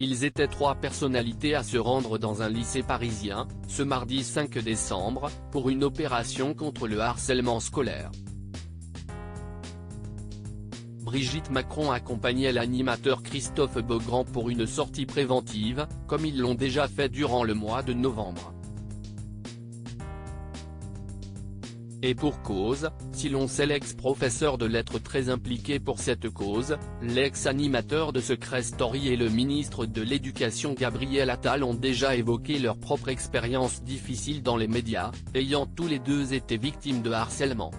Ils étaient 3 personnalités à se rendre dans un lycée parisien, ce mardi 5 décembre, pour une opération contre le harcèlement scolaire. Brigitte Macron accompagnait l'animateur Christophe Beaugrand pour une sortie préventive, comme ils l'ont déjà fait durant le mois de novembre. Et pour cause, si l'on sait l'ex-professeur de lettres très impliqué pour cette cause, l'ex-animateur de Secret Story et le ministre de l'Éducation Gabriel Attal ont déjà évoqué leur propre expérience difficile dans les médias, ayant tous les deux été victimes de harcèlement.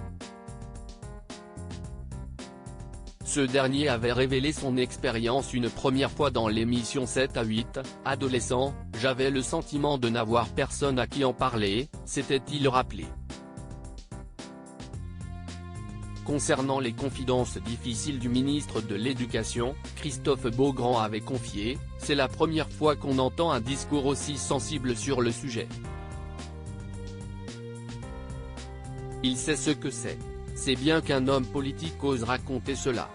Ce dernier avait révélé son expérience une première fois dans l'émission 7 à 8, adolescent, j'avais le sentiment de n'avoir personne à qui en parler, s'était-il rappelé. Concernant les confidences difficiles du ministre de l'Éducation, Christophe Beaugrand avait confié « C'est la première fois qu'on entend un discours aussi sensible sur le sujet. Il sait ce que c'est. C'est bien qu'un homme politique ose raconter cela. »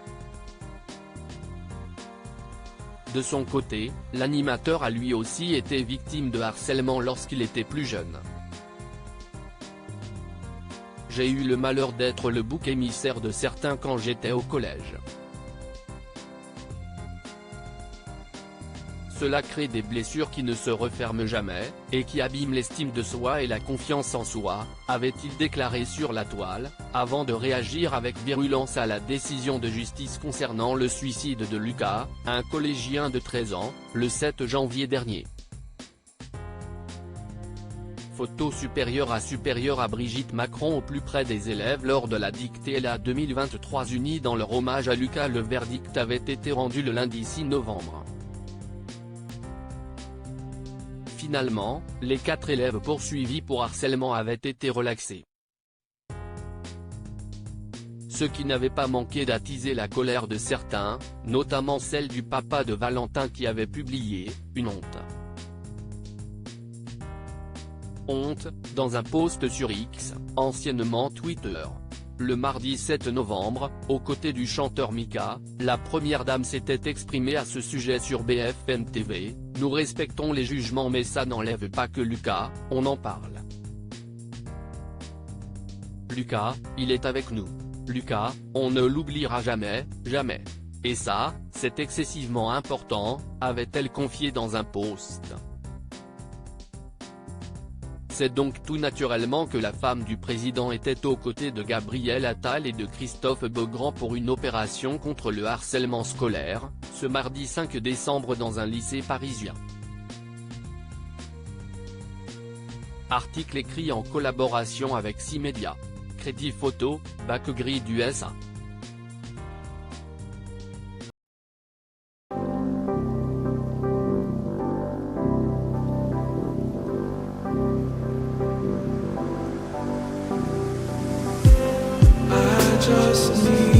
De son côté, l'animateur a lui aussi été victime de harcèlement lorsqu'il était plus jeune. J'ai eu le malheur d'être le bouc émissaire de certains quand j'étais au collège. Cela crée des blessures qui ne se referment jamais, et qui abîment l'estime de soi et la confiance en soi, avait-il déclaré sur la toile, avant de réagir avec virulence à la décision de justice concernant le suicide de Lucas, un collégien de 13 ans, le 7 janvier dernier. Photo supérieure à Brigitte Macron au plus près des élèves lors de la dictée LA 2023 unis dans leur hommage à Lucas. Le verdict avait été rendu le lundi 6 novembre. Finalement, les 4 élèves poursuivis pour harcèlement avaient été relaxés. Ce qui n'avait pas manqué d'attiser la colère de certains, notamment celle du papa de Valentin qui avait publié « Une honte ». Honte, dans un post sur X, anciennement Twitter. Le mardi 7 novembre, aux côtés du chanteur Mika, la première dame s'était exprimée à ce sujet sur BFM TV, « Nous respectons les jugements mais ça n'enlève pas que Lucas, on en parle. Lucas, il est avec nous. Lucas, on ne l'oubliera jamais, jamais. Et ça, c'est excessivement important », avait-elle confié dans un post. C'est donc tout naturellement que la femme du président était aux côtés de Gabriel Attal et de Christophe Beaugrand pour une opération contre le harcèlement scolaire, ce mardi 5 décembre dans un lycée parisien. Article écrit en collaboration avec 6 médias. Crédit photo, Backgrid USA. Just need